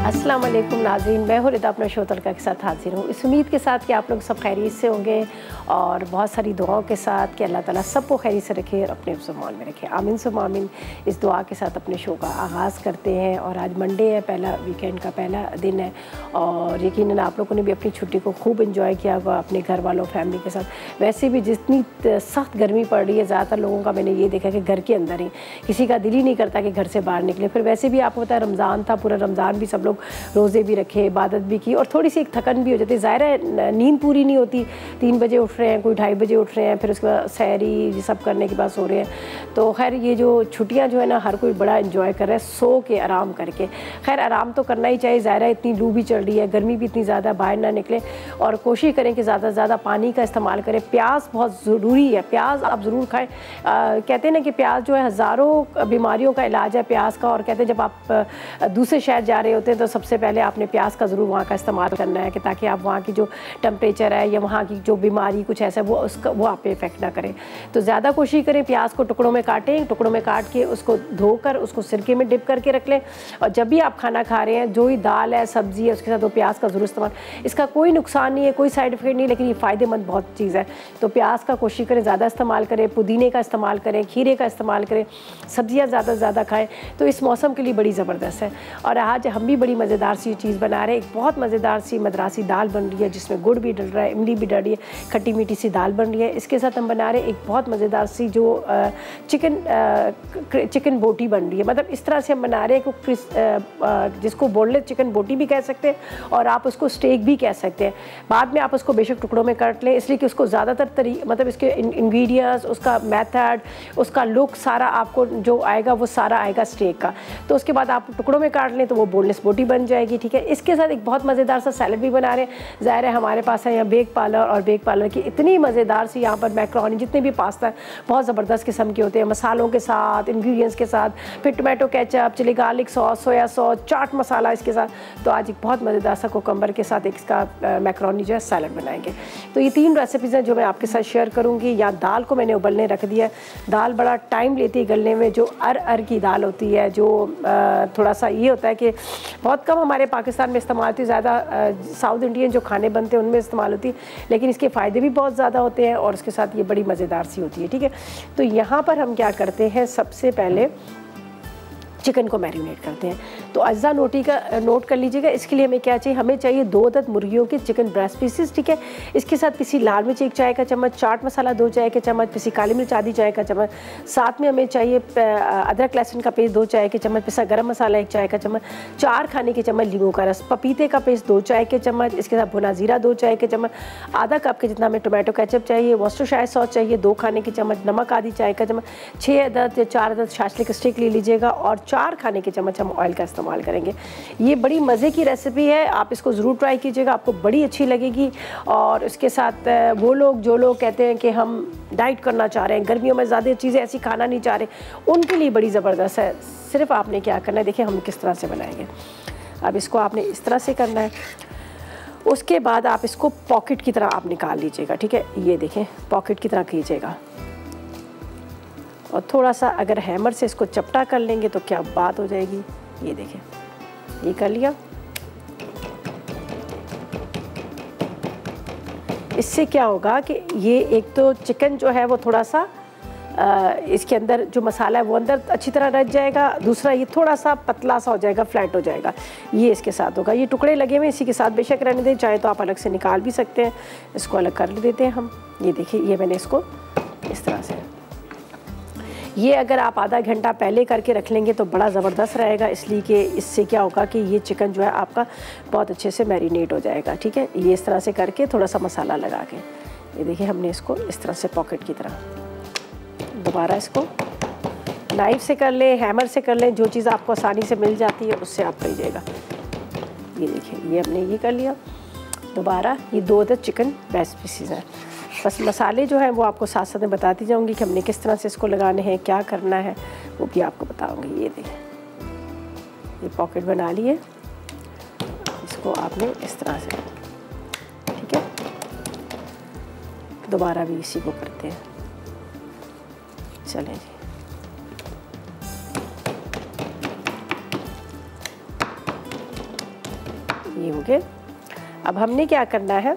अस्सलाम वालेकुम नाज़रीन, मैं हूँ रिदा अपना शो तड़का के साथ हाजिर हूँ। इस उम्मीद के साथ कि आप लोग सब खैरियत से होंगे और बहुत सारी दुआओं के साथ कि अल्लाह ताला सबको खैरियत से रखे और अपने ज़ुबान में रखे। आमीन सुम्मा आमीन। इस दुआ के साथ अपने शो का आगाज़ करते हैं और आज मंडे है, पहला वीकेंड का पहला दिन है और यकीनन आप लोगों ने भी अपनी छुट्टी को खूब इंजॉय किया होगा अपने घर वालों फैमिली के साथ। वैसे भी जितनी सख्त गर्मी पड़ रही है, ज़्यादातर लोगों का मैंने ये देखा कि घर के अंदर ही, किसी का दिल ही नहीं करता कि घर से बाहर निकले। फिर वैसे भी आपको पता है रमज़ान था, पूरा रमज़ान भी सब लोग रोज़े भी रखे, इबादत भी की और थोड़ी सी एक थकन भी हो जाती है। ज़ाहिर है नींद पूरी नहीं होती, 3 बजे उठ रहे हैं, कोई 2:30 बजे उठ रहे हैं, फिर उसके बाद सैरी ये सब करने के बाद सो रहे हैं। तो खैर ये जो छुट्टियाँ जो है ना, हर कोई बड़ा इन्जॉय कर रहा है सो के, आराम करके। खैर आराम तो करना ही चाहिए, ज़ाहिर है इतनी लू भी चल रही है, गर्मी भी इतनी ज़्यादा, बाहर ना निकले और कोशिश करें कि ज़्यादा से ज़्यादा पानी का इस्तेमाल करें। प्याज बहुत ज़रूरी है, प्याज आप ज़रूर खाएँ। कहते हैं ना कि प्याज जो है हज़ारों बीमारियों का इलाज है प्याज का, और कहते हैं जब आप दूसरे शहर जा रहे होते हैं तो सबसे पहले आपने प्याज का ज़रूर वहाँ का इस्तेमाल करना है कि ताकि आप वहाँ की जो टेम्परेचर है या वहाँ की जो बीमारी कुछ ऐसा वो वो आप पे इफ़ेक्ट ना करें। तो ज़्यादा कोशिश करें प्याज को टुकड़ों में काटें, टुकड़ों में काट के उसको धोकर उसको सिरके में डिप करके रख लें और जब भी आप खाना खा रहे हैं, जो ही दाल है सब्ज़ी है उसके साथ वो प्याज का ज़रूर इस्तेमाल। इसका कोई नुकसान नहीं है, कोई साइड इफ़ेक्ट नहीं, लेकिन ये फ़ायदेमंद बहुत चीज़ है। तो प्याज का कोशिश करें ज़्यादा इस्तेमाल करें, पुदीने का इस्तेमाल करें, खीरे का इस्तेमाल करें, सब्ज़ियाँ ज़्यादा से ज़्यादा खाएँ। तो इस मौसम के लिए बड़ी ज़बरदस्त है। और आज हम भी बड़ी मज़ेदार सी चीज़ बना रहे हैं, एक बहुत मज़ेदार सी मद्रासी दाल बन रही है जिसमें गुड़ भी डल रहा है, इमली भी डल रही है, खट्टी मीठी सी दाल बन रही है। इसके साथ हम बना रहे हैं एक बहुत मज़ेदार सी जो चिकन बोटी बन रही है। मतलब इस तरह से हम बना रहे हैं कि जिसको बोनलेस चिकन बोटी भी कह सकते हैं और आप उसको स्टेक भी कह सकते हैं। बाद में आप उसको बेशक टुकड़ों में काट लें, इसलिए कि उसको ज़्यादातर मतलब इसके इंग्रेडिएंट्स, उसका मेथड, उसका लुक सारा आपको जो आएगा वो सारा आएगा स्टेक का। तो उसके बाद आप टुकड़ों में काट लें तो वो बोनलेस बोटी बन जाएगी। ठीक है, इसके साथ एक बहुत मज़ेदार सा सैलड भी बना रहे हैं। ज़ाहिर है हमारे पास है यहाँ बेक पार्लर, और बेक पार्लर की इतनी मज़ेदार सी यहाँ पर मैक्रोनी, जितने भी पास्ता है बहुत ज़बरदस्त किस्म के होते हैं, मसालों के साथ, इंग्रेडिएंट्स के साथ, फिर tomato ketchup, chilli garlic sauce, soya sauce, chaat masala इसके साथ। तो आज एक बहुत मज़ेदार सा कुकम्बर के साथ एक इसका मैक्रोनी जो है सैलड बनाएंगे। तो ये 3 रेसिपीज़ हैं जो मैं आपके साथ शेयर करूँगी। या दाल को मैंने उबलने रख दिया, दाल बड़ा टाइम लेती है गलने में, जो अर की दाल होती है, जो थोड़ा सा ये होता है कि बहुत कम हमारे पाकिस्तान में इस्तेमाल होती है, ज़्यादा साउथ इंडियन जो खाने बनते हैं उनमें इस्तेमाल होती है, लेकिन इसके फ़ायदे भी बहुत ज़्यादा होते हैं और उसके साथ ये बड़ी मज़ेदार सी होती है। ठीक है, तो यहाँ पर हम क्या करते हैं, सबसे पहले चिकन को मैरिनेट करते हैं। तो अज्जा नोट कर लीजिएगा। इसके लिए हमें क्या चाहिए, हमें चाहिए 2 अदद मुर्गियों के चिकन ब्रेस्ट पीसेस। ठीक है, इसके साथ पिसी लाल मिर्च 1 चाय का चम्मच, चाट मसाला 2 चाय के चम्मच, पिसी काली मिर्च आधी चाय का चम्मच, साथ में हमें चाहिए अदरक लहसुन का पेस्ट 2 चाय के चम्मच, पिसा गरम मसाला 1 चाय का चम्मच, 4 खाने के चम्मच लीमू का रस, पपीते का पेस्ट 2 चाय के चम्मच, इसके साथ भुना जीरा 2 चाय के चम्मच, आधा कप के जितना हमें टोमेटो केचप चाहिए, वर्सेस्टरशायर सॉस चाहिए 2 खाने के चम्मच, नमक आधी चाय का चम्मच, 6 अदद या 4 अदद शाशलिक स्टिक ले लीजिएगा और 4 खाने के चम्मच हम ऑयल का इस्तेमाल करेंगे। ये बड़ी मज़े की रेसिपी है, आप इसको ज़रूर ट्राई कीजिएगा, आपको बड़ी अच्छी लगेगी। और इसके साथ वो लोग जो लोग कहते हैं कि हम डाइट करना चाह रहे हैं, गर्मियों में ज़्यादा चीज़ें ऐसी खाना नहीं चाह रहे, उनके लिए बड़ी ज़बरदस्त है। सिर्फ आपने क्या करना है, देखिए हम किस तरह से बनाएंगे। अब इसको आपने इस तरह से करना है, उसके बाद आप इसको पॉकेट की तरह आप निकाल लीजिएगा। ठीक है, ये देखें पॉकेट की तरह कीजिएगा और थोड़ा सा अगर हैमर से इसको चपटा कर लेंगे तो क्या बात हो जाएगी। ये देखें, ये कर लिया। इससे क्या होगा कि ये एक तो चिकन जो है वो थोड़ा सा इसके अंदर जो मसाला है वो अंदर अच्छी तरह रच जाएगा, दूसरा ये थोड़ा सा पतला सा हो जाएगा, फ्लैट हो जाएगा। ये इसके साथ होगा। ये टुकड़े लगे हुए इसी के साथ बेशक रहने दें, चाहे तो आप अलग से निकाल भी सकते हैं। इसको अलग कर देते हैं हम। ये देखिए, ये मैंने इसको इस तरह से, ये अगर आप आधा घंटा पहले करके रख लेंगे तो बड़ा ज़बरदस्त रहेगा, इसलिए कि इससे क्या होगा कि ये चिकन जो है आपका बहुत अच्छे से मैरिनेट हो जाएगा। ठीक है, ये इस तरह से करके थोड़ा सा मसाला लगा के, ये देखिए हमने इसको इस तरह से पॉकेट की तरह, दोबारा इसको नाइफ से कर लें, हैमर से कर लें, जो चीज़ आपको आसानी से मिल जाती है उससे आप कीजिएगा। ये देखिए, ये हमने ये कर लिया। दोबारा ये 2 अदद चिकन ब्रेस्ट पीसेस हैं। बस मसाले जो हैं वो आपको साथ साथ में बताती जाऊंगी कि हमने किस तरह से इसको लगाने हैं, क्या करना है, वो भी आपको बताऊंगी। ये देखिए, ये पॉकेट बना लिए, इसको आपने इस तरह से, ठीक है। दोबारा भी इसी को करते हैं। चलें जी, ओके, अब हमने क्या करना है,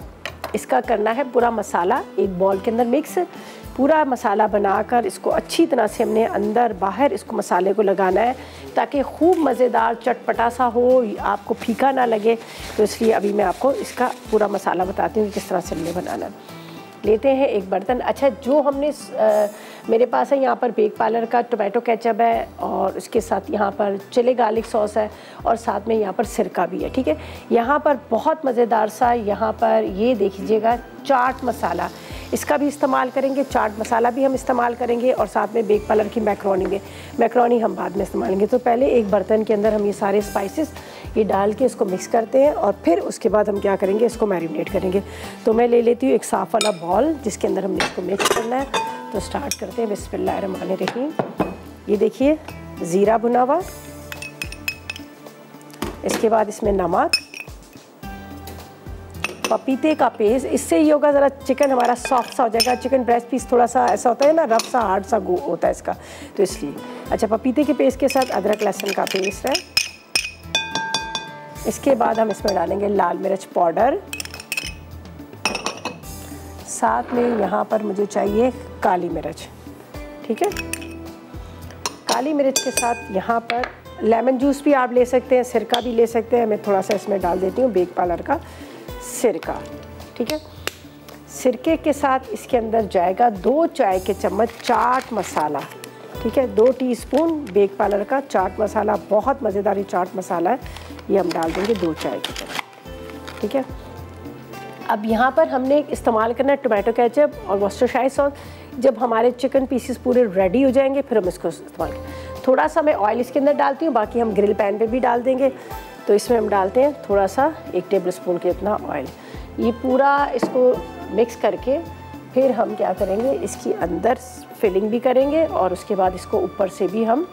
इसका करना है पूरा मसाला एक बॉल के अंदर मिक्स, पूरा मसाला बनाकर इसको अच्छी तरह से हमने अंदर बाहर इसको मसाले को लगाना है ताकि खूब मज़ेदार चटपटा सा हो, आपको फीका ना लगे। तो इसलिए अभी मैं आपको इसका पूरा मसाला बताती हूँ कि किस तरह से हमने बनाना है। लेते हैं एक बर्तन। अच्छा, जो हमने मेरे पास है यहाँ पर बेक पार्लर का टोमेटो केचप है और उसके साथ यहाँ पर चिली गार्लिक सॉस है और साथ में यहाँ पर सिरका भी है। ठीक है, यहाँ पर बहुत मज़ेदार सा यहाँ पर ये देखिएगा चाट मसाला, इसका भी इस्तेमाल करेंगे, चाट मसाला भी हम इस्तेमाल करेंगे और साथ में बेक पार्लर की मैक्रोनी भी, मैक्रोनी हम बाद में इस्तेमाल करेंगे। तो पहले एक बर्तन के अंदर हम ये सारे स्पाइसेस ये डाल के इसको मिक्स करते हैं और फिर उसके बाद हम क्या करेंगे, इसको मैरिनेट करेंगे। तो मैं ले लेती हूँ एक साफ़ वाला बॉल जिसके अंदर हमने इसको मिक्स करना है। तो स्टार्ट करते हैं, बिस्मिल्लाहिर्रहमानिर्रहीम। ये देखिए ज़ीरा भुना हुआ, इसके बाद इसमें नमक, पपीते का पेस्ट, इससे ये होगा ज़रा चिकन हमारा सॉफ्ट सा हो जाएगा। चिकन ब्रेस्ट पीस थोड़ा सा ऐसा होता है ना, रफ सा हार्ड सा होता है इसका, तो इसलिए। अच्छा, पपीते के पेस्ट के साथ अदरक लहसुन का पेस्ट है। इसके बाद हम इसमें डालेंगे लाल मिर्च पाउडर, साथ में यहाँ पर मुझे चाहिए काली मिर्च। ठीक है, काली मिर्च के साथ यहाँ पर लेमन जूस भी आप ले सकते हैं, सिरका भी ले सकते हैं। मैं थोड़ा सा इसमें डाल देती हूँ बेक पार्लर का सिरका। ठीक है, सिरके के साथ इसके अंदर जाएगा 2 चाय के चम्मच चाट मसाला। ठीक है, 2 टीस्पून बेक पार्लर का चाट मसाला, बहुत मज़ेदार ये चाट मसाला है, ये हम डाल देंगे 2 चाय की चम्मच। ठीक है, अब यहाँ पर हमने इस्तेमाल करना है टोमेटो केचप और वर्सेस्टायरशायर सॉस। जब हमारे चिकन पीसेस पूरे रेडी हो जाएंगे फिर हम इसको इस्तेमाल करें। थोड़ा सा मैं ऑयल इसके अंदर डालती हूँ, बाकी हम ग्रिल पैन पे भी डाल देंगे। तो इसमें हम डालते हैं थोड़ा सा 1 टेबल स्पून के इतना ऑयल। ये पूरा इसको मिक्स करके फिर हम क्या करेंगे, इसकी अंदर फिलिंग भी करेंगे और उसके बाद इसको ऊपर से भी हम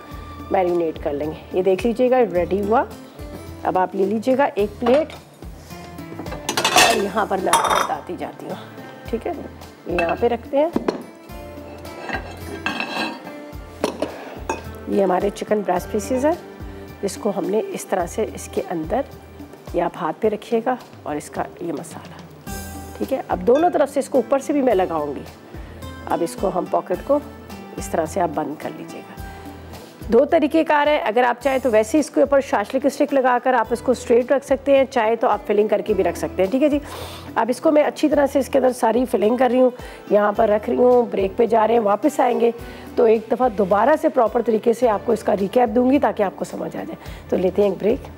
मैरिनेट कर लेंगे। ये देख लीजिएगा रेडी हुआ। अब आप ले लीजिएगा एक प्लेट और यहाँ पर मैं आपको बताती जाती हूँ। ठीक है, यहाँ पे रखते हैं। ये हमारे चिकन ब्रेस्ट पीसेस है जिसको हमने इस तरह से इसके अंदर, ये आप हाथ पे रखिएगा और इसका ये मसाला। ठीक है, अब दोनों तरफ से इसको ऊपर से भी मैं लगाऊंगी। अब इसको हम पॉकेट को इस तरह से आप बंद कर लीजिएगा। 2 तरीके कार है, अगर आप चाहें तो वैसे इसके ऊपर शाशलिक स्टिक लगाकर आप इसको स्ट्रेट रख सकते हैं, चाहे तो आप फिलिंग करके भी रख सकते हैं। ठीक है जी, अब इसको मैं अच्छी तरह से इसके अंदर सारी फिलिंग कर रही हूँ, यहाँ पर रख रही हूँ। ब्रेक पे जा रहे हैं, वापस आएंगे तो एक दफ़ा दोबारा से प्रॉपर तरीके से आपको इसका रिकैप दूंगी ताकि आपको समझ आ जाए। तो लेते हैं एक ब्रेक।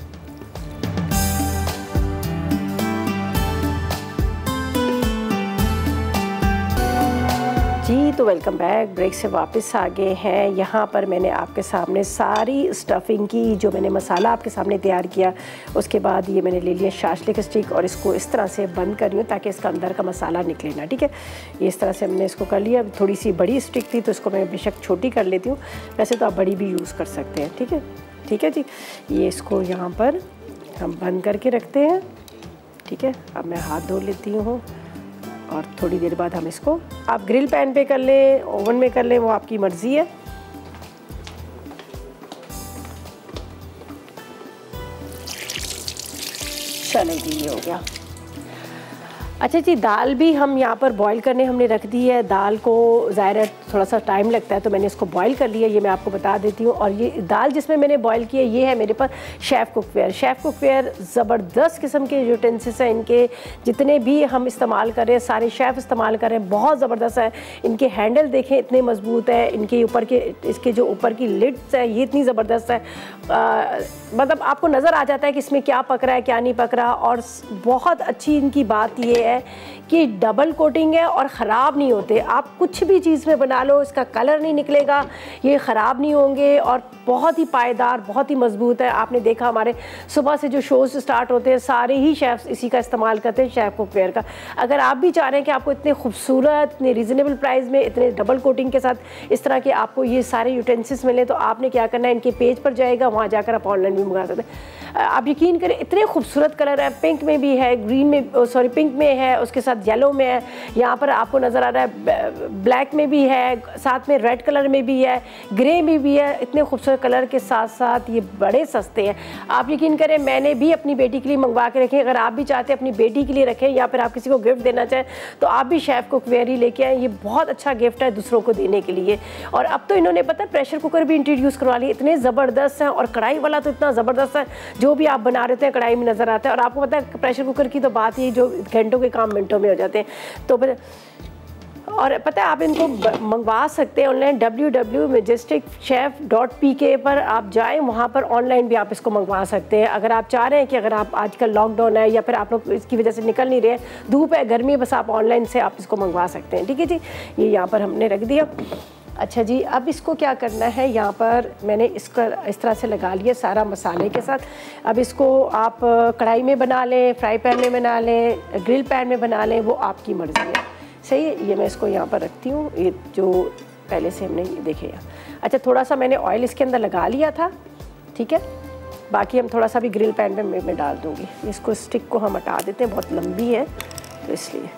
जी, तो वेलकम बैक। ब्रेक से वापस आ गए हैं। यहाँ पर मैंने आपके सामने सारी स्टफिंग की, जो मैंने मसाला आपके सामने तैयार किया, उसके बाद ये मैंने ले लिया शाशलिक स्टिक और इसको इस तरह से बंद कर रही हूँ ताकि इसका अंदर का मसाला निकले ना। ठीक है, ये इस तरह से हमने इसको कर लिया। थोड़ी सी बड़ी स्टिक थी तो इसको मैं बेशक छोटी कर लेती हूँ, वैसे तो आप बड़ी भी यूज़ कर सकते हैं। ठीक है, ठीक है जी, ये इसको यहाँ पर हम बंद करके रखते हैं। ठीक है, अब मैं हाथ धो लेती हूँ और थोड़ी देर बाद हम इसको, आप ग्रिल पैन पे कर लें, ओवन में कर लें, वो आपकी मर्ज़ी है। चलेगी, ये हो गया। अच्छा जी, दाल भी हम यहाँ पर बॉईल करने हमने रख दी है। दाल को ज़ाहिर है थोड़ा सा टाइम लगता है तो मैंने इसको बॉईल कर लिया, ये मैं आपको बता देती हूँ। और ये दाल जिसमें मैंने बॉईल किया, ये है मेरे पास शेफ़ कुकवेयर। शेफ़ कुकवेयर ज़बरदस्त किस्म के यूटेंसिल्स हैं, इनके जितने भी हम इस्तेमाल कर रहे हैं सारे शेफ़ इस्तेमाल कर रहे हैं, बहुत ज़बरदस्त है। इनके हैंडल देखें इतने मजबूत है, इनके ऊपर के, इसके जो ऊपर की लिड्स है ये इतनी ज़बरदस्त है, मतलब आपको नज़र आ जाता है कि इसमें क्या पक रहा है क्या नहीं पक रहा। और बहुत अच्छी इनकी बात ये है कि डबल कोटिंग है और ख़राब नहीं होते। आप कुछ भी चीज़ में बना लो, इसका कलर नहीं निकलेगा, ये ख़राब नहीं होंगे और बहुत ही पायदार, बहुत ही मजबूत है। आपने देखा हमारे सुबह से जो शोज़ स्टार्ट होते हैं सारे ही शेफ़्स इसी का इस्तेमाल करते हैं, शेफ़ कुकवेयर का। अगर आप भी चाह रहे हैं कि आपको इतने खूबसूरत, इतने रीज़नेबल प्राइस में, इतने डबल कोटिंग के साथ इस तरह के आपको ये सारे यूटेंसिल्स मिले, तो आपने क्या करना है, इनके पेज पर जाएगा, वहाँ जाकर आप ऑनलाइन भी मंगा सकते हैं। आप यकीन करें इतने खूबसूरत कलर है, पिंक में भी है, ग्रीन में, सॉरी पिंक में है, उसके साथ येलो में है, यहाँ पर आपको नज़र आ रहा है ब्लैक में भी है, साथ में रेड कलर में भी है, ग्रे में भी है। इतने खूबसूरत कलर के साथ साथ ये बड़े सस्ते हैं। आप यकीन करें मैंने भी अपनी बेटी के लिए मंगवा के रखे। अगर आप भी चाहते हैं अपनी बेटी के लिए रखें या फिर आप किसी को गिफ्ट देना चाहें तो आप भी शेफ़ कुकवेयर ही लेके आएँ। ये बहुत अच्छा गिफ्ट है दूसरों को देने के लिए। और अब तो इन्होंने पता है प्रेशर कुकर भी इंट्रोड्यूस करवा लिए, इतने ज़बरदस्त हैं। और कढ़ाई वाला तो इतना ज़बरदस्त है, जो भी आप बना रहे हैं कढ़ाई में नज़र आता है। और आपको पता है प्रेशर कुकर की तो बात ही जो घंटों के काम मिनटों में हो जाते हैं। तो फिर और पता है आप इनको मंगवा सकते हैं ऑनलाइन www.majesticchef.pk पर आप जाएं, वहाँ पर ऑनलाइन भी आप इसको मंगवा सकते हैं। अगर आप चाह रहे हैं कि अगर आप आजकल लॉकडाउन है या फिर आप लोग इसकी वजह से निकल नहीं रहे, धूप है, गर्मी है, बस आप ऑनलाइन से आप इसको मंगवा सकते हैं। ठीक है जी, ये यहाँ पर हमने रख दिया। अच्छा जी, अब इसको क्या करना है, यहाँ पर मैंने इसका इस तरह से लगा लिया सारा मसाले के साथ। अब इसको आप कढ़ाई में बना लें, फ्राई पैन में बना लें, ग्रिल पैन में बना लें, वो आपकी मर्ज़ी है। सही है, ये मैं इसको यहाँ पर रखती हूँ। ये जो पहले से हमने ये देखे यहाँ, अच्छा थोड़ा सा मैंने ऑयल इसके अंदर लगा लिया था, ठीक है। बाकी हम थोड़ा सा भी ग्रिल पैन में मैं डाल दूँगी। इसको स्टिक को हम हटा देते हैं, बहुत लंबी है तो इसलिए।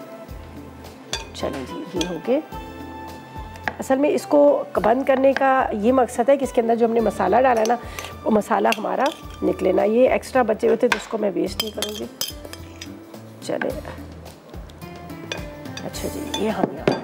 चलें जी, ये हो गए। असल में इसको बंद करने का ये मकसद है कि इसके अंदर जो हमने मसाला डाला है ना, वो मसाला हमारा निकले ना। ये एक्स्ट्रा बचे हुए थे तो उसको मैं वेस्ट नहीं करूँगी। चले, अच्छा जी, ये हम यहाँ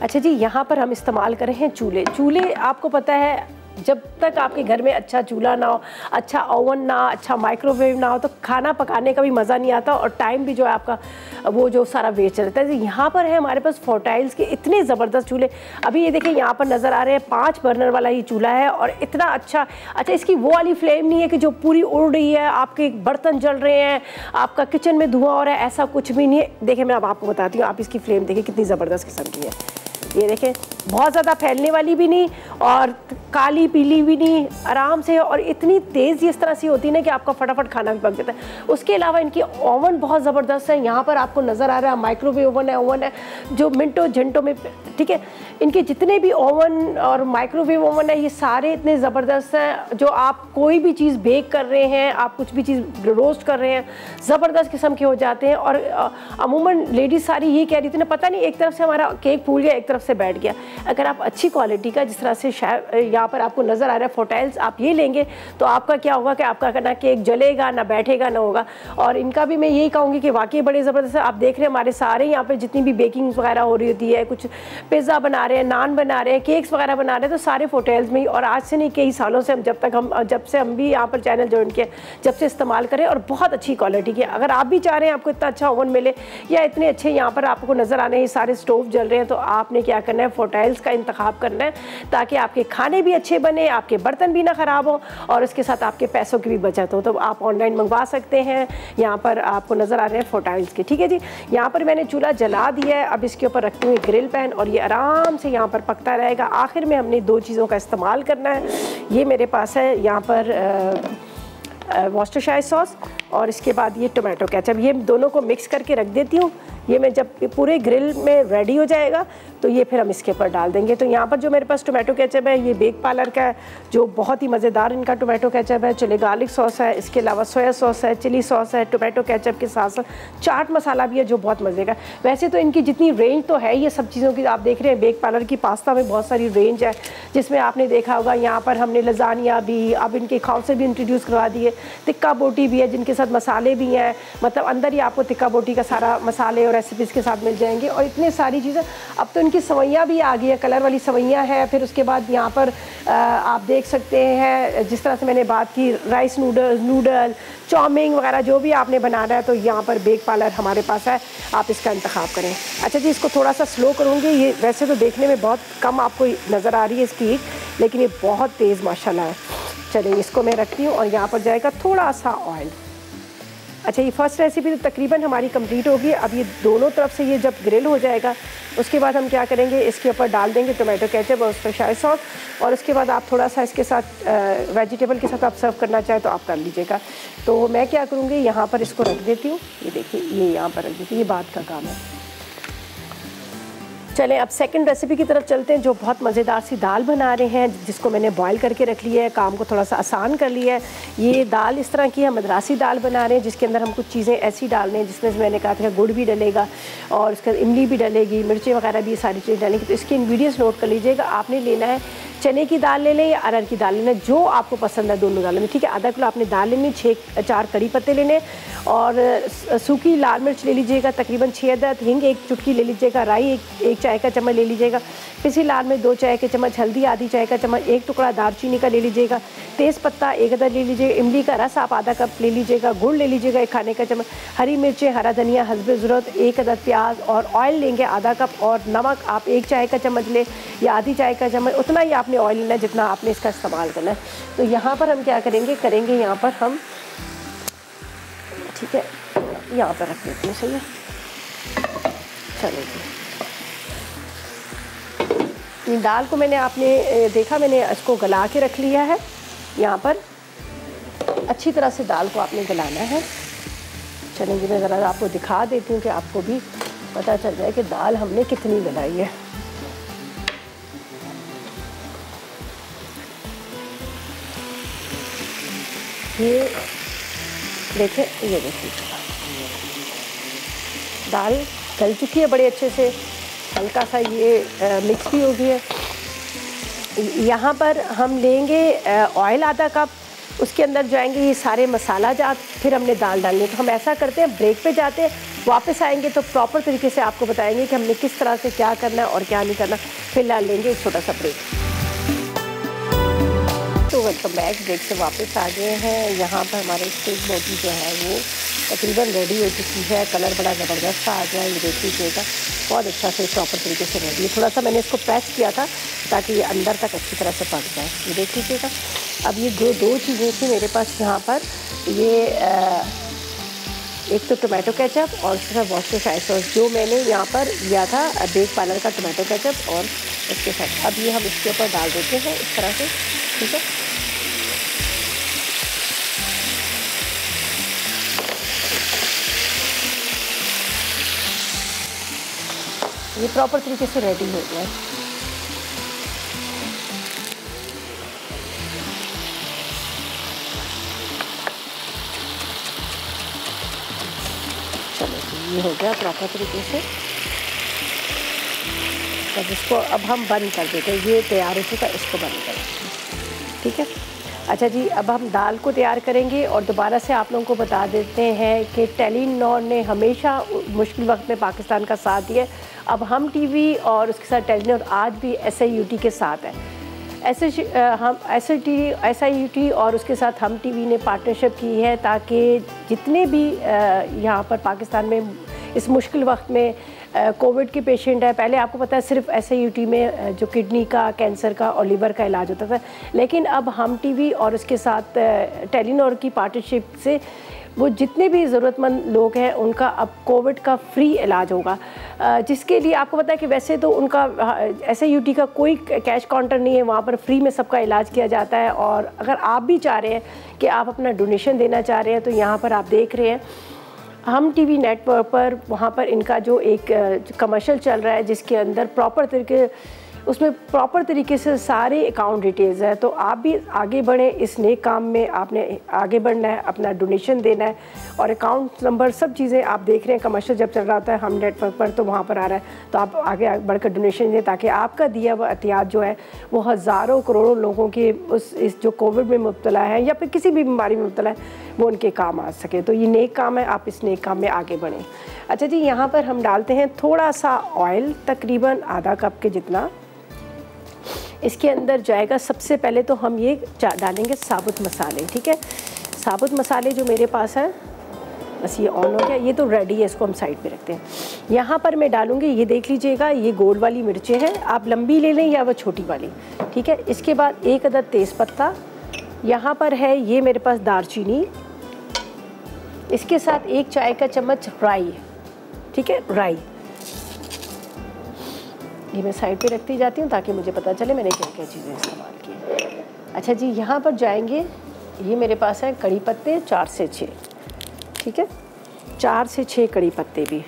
अच्छा जी, यहाँ पर हम इस्तेमाल कर रहे हैं चूल्हे। चूल्हे आपको पता है जब तक आपके घर में अच्छा चूल्हा ना हो, अच्छा ओवन ना, अच्छा माइक्रोवेव ना हो तो खाना पकाने का भी मज़ा नहीं आता और टाइम भी जो है आपका वो जो सारा वेस्ट रहता है। यहाँ पर है हमारे पास फोर्टाइल्स के इतने ज़बरदस्त चूल्हे। अभी ये देखिए यहाँ पर नज़र आ रहे हैं 5 बर्नर वाला ही चूल्हा है और इतना अच्छा इसकी वो वाली फ्लेम नहीं है कि जो पूरी उड़ रही है, आपके बर्तन जल रहे हैं, आपका किचन में धुआं हो रहा है, ऐसा कुछ भी नहीं है। देखिए मैं अब आपको बताती हूँ, आप इसकी फ्लेम देखिए कितनी ज़बरदस्त किस्म की है। ये देखें, बहुत ज़्यादा फैलने वाली भी नहीं और काली पीली भी नहीं, आराम से। और इतनी तेज़ इस तरह से होती है ना कि आपका फटाफट खाना भी पक जाता है। उसके अलावा इनकी ओवन बहुत ज़बरदस्त है। यहाँ पर आपको नज़र आ रहा है माइक्रोवेव ओवन है जो मिनटों घंटों में, ठीक है। इनके जितने भी ओवन और माइक्रोवेव ओवन है ये सारे इतने ज़बरदस्त हैं। जो आप कोई भी चीज़ बेक कर रहे हैं, आप कुछ भी चीज़ रोस्ट कर रहे हैं, ज़बरदस्त किस्म के हो जाते हैं। और अमूमन लेडीज़ सारी ये कह रही थी ना, पता नहीं एक तरफ से हमारा केक फूल गया, एक तरफ से बैठ गया। अगर आप अच्छी क्वालिटी का, जिस तरह से यहाँ पर आपको नज़र आ रहा है फोर्टाइल्स, आप ये लेंगे तो आपका क्या होगा कि आपका ना केक जलेगा, ना बैठेगा, ना होगा। और इनका भी मैं यही कहूँगी कि वाकई बड़े ज़बरदस्त है। आप देख रहे हैं हमारे सारे यहाँ पर जितनी भी बेकिंग वगैरह हो रही होती है, कुछ पिज़्ज़ा बना रहे हैं, नान बना रहे हैं, केक्स वगैरह बना रहे हैं, तो सारे फोर्टाइल्स में ही। और आज से नहीं, कई सालों से हम जब से हम भी यहाँ पर चैनल ज्वाइन किया, जब से इस्तेमाल करें और बहुत अच्छी क्वालिटी की। अगर आप भी चाह रहे हैं आपको इतना अच्छा ओवन मिले या इतने अच्छे यहाँ पर आपको नज़र आने हैं सारे स्टोव जल रहे हैं, तो आपने क्या करना है, फोर्टाइल्स का इंतखाब करना है ताकि आपके खाने भी अच्छे बने, आपके बर्तन भी ना ख़राब हो और उसके साथ आपके पैसों की भी बचत हो। तो आप ऑनलाइन मंगवा सकते हैं। यहाँ पर आपको नज़र आ रहे हैं फोर्टाइल्स के, ठीक है जी। यहाँ पर मैंने चूल्हा जला दिया है। अब इसके ऊपर रखती हूँ ग्रिल पैन और ये आराम से यहाँ पर पकता रहेगा। आखिर में हमने 2 चीज़ों का इस्तेमाल करना है। ये मेरे पास है यहाँ पर वॉस्टरशायर सॉस और इसके बाद ये टोमेटो केचप। ये दोनों को मिक्स करके रख देती हूँ। ये मैं जब पूरे ग्रिल में रेडी हो जाएगा तो ये फिर हम इसके ऊपर डाल देंगे। तो यहाँ पर जो मेरे पास टोमेटो केचप है, ये बेक पार्लर का है, जो बहुत ही मज़ेदार इनका टोमेटो केचप है। चिली गार्लिक सॉस है, इसके अलावा सोया सॉस है, चिली सॉस है, टोमेटो केचप के साथ साथ चाट मसाला भी है जो बहुत मज़े का। वैसे तो इनकी जितनी रेंज तो है ये सब चीज़ों की, आप देख रहे हैं बेक पार्लर की पास्ता में बहुत सारी रेंज है, जिसमें आपने देखा होगा यहाँ पर हमने लजानिया भी, अब इनके खौसे भी इंट्रोड्यूस करवा दिए, तिक्का बोटी भी है जिनके साथ मसाले भी हैं, मतलब अंदर ही आपको तिक्का बोटी का सारा मसाले और रेसिपीज़ के साथ मिल जाएंगे। और इतने सारी चीज़ें, अब तो इनकी सवैयाँ भी आ गई है, कलर वाली सवैयाँ है। फिर उसके बाद यहाँ पर आप देख सकते हैं जिस तरह से मैंने बात की, राइस नूडल चाउमीन वगैरह जो भी आपने बनाना है तो यहाँ पर बेक पार्लर हमारे पास है, आप इसका इंतखाब करें। अच्छा जी, इसको थोड़ा सा स्लो करूँगी। ये वैसे तो देखने में बहुत कम आपको नज़र आ रही है इसकी, लेकिन ये बहुत तेज़ माशाल्लाह है। चलिए इसको मैं रखती हूँ और यहाँ पर जाएगा थोड़ा सा ऑयल। अच्छा, ये फर्स्ट रेसिपी तो तकरीबन हमारी कंप्लीट होगी। अब ये दोनों तरफ से ये जब ग्रिल हो जाएगा उसके बाद हम क्या करेंगे, इसके ऊपर डाल देंगे टोमेटो केचप और वॉस्टरशायर सॉस। और उसके बाद आप थोड़ा सा इसके साथ वेजिटेबल के साथ आप सर्व करना चाहें तो आप कर लीजिएगा। तो मैं क्या करूँगी, यहाँ पर इसको रख देती हूँ। ये देखिए, ये यहाँ पर रख देती हूँ, ये बात का काम है। चलें अब सेकंड रेसिपी की तरफ चलते हैं, जो बहुत मज़ेदार सी दाल बना रहे हैं, जिसको मैंने बॉईल करके रख लिया है, काम को थोड़ा सा आसान कर लिया है। ये दाल इस तरह की है, मद्रासी दाल बना रहे हैं, जिसके अंदर हम कुछ चीज़ें ऐसी डाल रहे हैं जिसमें मैंने कहा था गुड़ भी डलेगा और उसके बाद इमली भी डलेगी, मिर्चें वगैरह भी सारी चीज़ें डालेंगी। तो इसके इंग्रीडियंट्स नोट कर लीजिएगा। आपने लेना है चने की दाल ले लें या अरहर की दाल लेना, जो आपको पसंद है दोनों दालों में, ठीक है। आधा किलो आपने दाल लेनी, 4 कड़ी पत्ते लेने और सूखी लाल मिर्च ले लीजिएगा तकरीबन 6 अदद, हींग 1 चुटकी ले लीजिएगा, राई 1 चाय का चम्मच ले लीजिएगा, पिसी लाल मिर्च 2 चाय के चम्मच, हल्दी आधी चाय का चम्मच, 1 टुकड़ा दालचीनी का ले लीजिएगा, तेज़ पत्ता 1 अदद ले लीजिएगा, इमली का रस आप आधा कप ले लीजिएगा, गुड़ ले लीजिएगा 1 खाने का चम्मच, हरी मिर्चें, हरा धनिया हस्बे ज़रूरत 1 अदद प्याज और ऑयल लेंगे आधा कप, और नमक आप 1 चाय का चम्मच ले या आधी चाय का चम्मच, उतना ही आपने ऑयल लेना है जितना आपने इसका इस्तेमाल करना है। तो यहाँ पर हम क्या करेंगे यहाँ पर हम, ठीक है, यहाँ पर रख देते हैं, सही है। चलो जी, दाल को आपने देखा, मैंने इसको गला के रख लिया है। यहाँ पर अच्छी तरह से दाल को आपने गलाना है। चलें जी, मैं ज़रा आपको दिखा देती हूँ कि आपको भी पता चल जाए कि दाल हमने कितनी गलाई है। ये देखें, ये देखिए दाल गल चुकी है बड़े अच्छे से, हल्का सा ये मिक्स भी हो गई है। यहाँ पर हम लेंगे ऑयल आधा कप, उसके अंदर जाएंगे ये सारे मसाला जात, फिर हमने दाल डालनी है। तो हम ऐसा करते हैं, ब्रेक पे जाते हैं, वापस आएंगे तो प्रॉपर तरीके से आपको बताएंगे कि हमने किस तरह से क्या करना है और क्या नहीं करना। फिलहाल लेंगे एक छोटा सा ब्रेक। तो वेलकम बैक, ब्रेक से वापस आ गए हैं। यहाँ पर हमारे स्टेक बोटी जो है वो तकरीबन रेडी हो चुकी है। कलर बड़ा ज़बरदस्त आ गया, ये देख लीजिएगा, बहुत अच्छा से प्रॉपर तरीके से रेडी है। थोड़ा सा मैंने इसको प्रेस किया था ताकि ये अंदर तक अच्छी तरह से पक जाए, ये देख लीजिएगा। अब ये दो चीज़ें थी मेरे पास यहाँ पर, ये एक तो टोमेटो केचप और उसके साथ वॉस्टरशायर सॉस, जो मैंने यहाँ पर लिया था बेक पार्लर का टोमेटो केचप, और इसके साथ अब ये हम इसके ऊपर डाल देते हैं इस तरह से, ठीक है। ये प्रॉपर तरीके से रेडी हो गया है। चलो ये हो गया प्रॉपर तरीके से। अब इसको अब हम बंद कर देते हैं, ये तैयार हो चुका, इसको बंद कर देते हैं, ठीक है। अच्छा जी, अब हम दाल को तैयार करेंगे और दोबारा से आप लोगों को बता देते हैं कि टेलीनॉर ने हमेशा मुश्किल वक्त में पाकिस्तान का साथ दिया। अब हम टीवी और उसके साथ टेलीनॉर आज भी SIUT के साथ है। हम SIUT और उसके साथ हम टीवी ने पार्टनरशिप की है ताकि जितने भी यहाँ पर पाकिस्तान में इस मुश्किल वक्त में कोविड के पेशेंट है, पहले आपको पता है सिर्फ SIUT में जो किडनी का, कैंसर का और लीवर का इलाज होता था, लेकिन अब हम टीवी और उसके साथ टेलीनॉर की पार्टनरशिप से वो जितने भी ज़रूरतमंद लोग हैं उनका अब कोविड का फ्री इलाज होगा, जिसके लिए आपको पता है कि वैसे तो उनका SIUT का कोई कैश काउंटर नहीं है, वहाँ पर फ्री में सबका इलाज किया जाता है। और अगर आप भी चाह रहे हैं कि आप अपना डोनेशन देना चाह रहे हैं तो यहाँ पर आप देख रहे हैं हम टीवी नेटवर्क पर, वहाँ पर इनका जो एक कमर्शियल चल रहा है जिसके अंदर उसमें प्रॉपर तरीके से सारे अकाउंट डिटेल्स है। तो आप भी आगे बढ़ें इस नेक काम में, आपने आगे बढ़ना है, अपना डोनेशन देना है और अकाउंट नंबर सब चीज़ें आप देख रहे हैं। कमर्शियल जब चल रहा होता है हम नेटवर्क पर तो वहाँ पर आ रहा है, तो आप आगे बढ़कर डोनेशन दें ताकि आपका दिया हुआ एहतियात जो है वो हज़ारों करोड़ों लोगों के इस जो कोविड में मुब्तला है या फिर किसी भी बीमारी में मुब्तला है वो उनके काम आ सके। तो ये नेक काम है, आप इस नेक काम में आगे बढ़ें। अच्छा जी, यहाँ पर हम डालते हैं थोड़ा सा ऑयल, तकरीबन आधा कप के जितना इसके अंदर जाएगा। सबसे पहले तो हम ये डालेंगे साबुत मसाले, ठीक है। साबुत मसाले जो मेरे पास है, बस ये ऑन हो गया, ये तो रेडी है, इसको हम साइड पे रखते हैं। यहाँ पर मैं डालूँगी, ये देख लीजिएगा, ये गोल वाली मिर्चें हैं, आप लंबी ले लें या वह छोटी वाली, ठीक है। इसके बाद 1 अदद तेज़पत्ता, यहाँ पर है ये मेरे पास दालचीनी, इसके साथ 1 चाय का चम्मच राई, ठीक है, राई। ये मैं साइड पे रखती जाती हूँ ताकि मुझे पता चले मैंने क्या क्या चीज़ें इस्तेमाल की। अच्छा जी, यहाँ पर जाएंगे, ये मेरे पास है कड़ी पत्ते 4 से 6, ठीक है, 4 से 6 कड़ी पत्ते भी।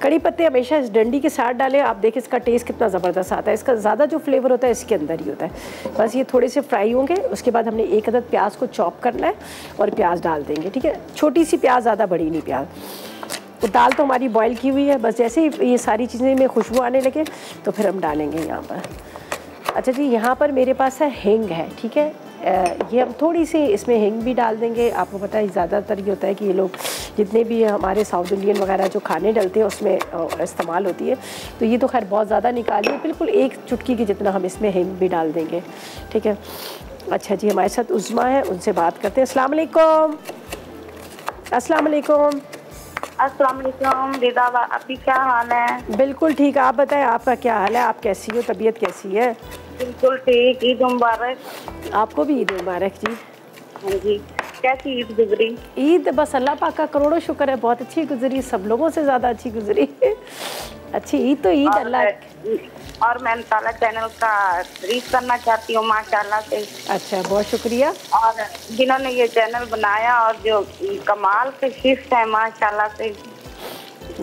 कड़ी पत्ते हमेशा इस डंडी के साथ डालें। आप देखें इसका टेस्ट कितना ज़बरदस्त आता है। इसका ज़्यादा जो फ्लेवर होता है इसके अंदर ही होता है। बस ये थोड़े से फ्राई होंगे, उसके बाद हमने एक अदद प्याज को चॉप करना है और प्याज डाल देंगे, ठीक है। छोटी सी प्याज, ज़्यादा बड़ी नहीं प्याज। तो दाल तो हमारी बॉईल की हुई है, बस जैसे ही ये सारी चीज़ें में खुशबू आने लगे तो फिर हम डालेंगे यहाँ पर। अच्छा जी, यहाँ पर मेरे पास है हींग है, ठीक है। ये हम थोड़ी सी इसमें हींग भी डाल देंगे। आपको पता है ज़्यादातर ये होता है कि ये लोग जितने भी हमारे साउथ इंडियन वगैरह जो खाने डलते हैं उसमें इस्तेमाल होती है। तो ये तो खैर बहुत ज़्यादा निकालिए, बिल्कुल एक चुटकी की जितना हम इसमें हींग भी डाल देंगे, ठीक है। अच्छा जी, हमारे साथ उज़्मा है, उनसे बात करते हैं। अस्सलाम वालेकुम। अस्सलाम वालेकुम। अस्सलाम वालेकुम दीदा, आपकी क्या हाल है? बिल्कुल ठीक, आप बताएं आपका क्या हाल है, आप कैसी हो, तबीयत कैसी है? बिल्कुल ठीक। ईद मुबारक। आपको भी ईद मुबारक जी। हाँ जी, कैसी ईद गुजरी? ईद बस अल्लाह पाक का करोड़ों शुक्र है, बहुत अच्छी गुजरी, सब लोगों से ज़्यादा अच्छी गुजरी। अच्छी ईद तो ईद अल्लाह। और मैं ताला चैनल का तारीफ करना चाहती हूँ माशाल्लाह से। अच्छा, बहुत शुक्रिया। और जिन्होंने ये चैनल बनाया और जो कमाल के शिफ्ट है माशाल्लाह से,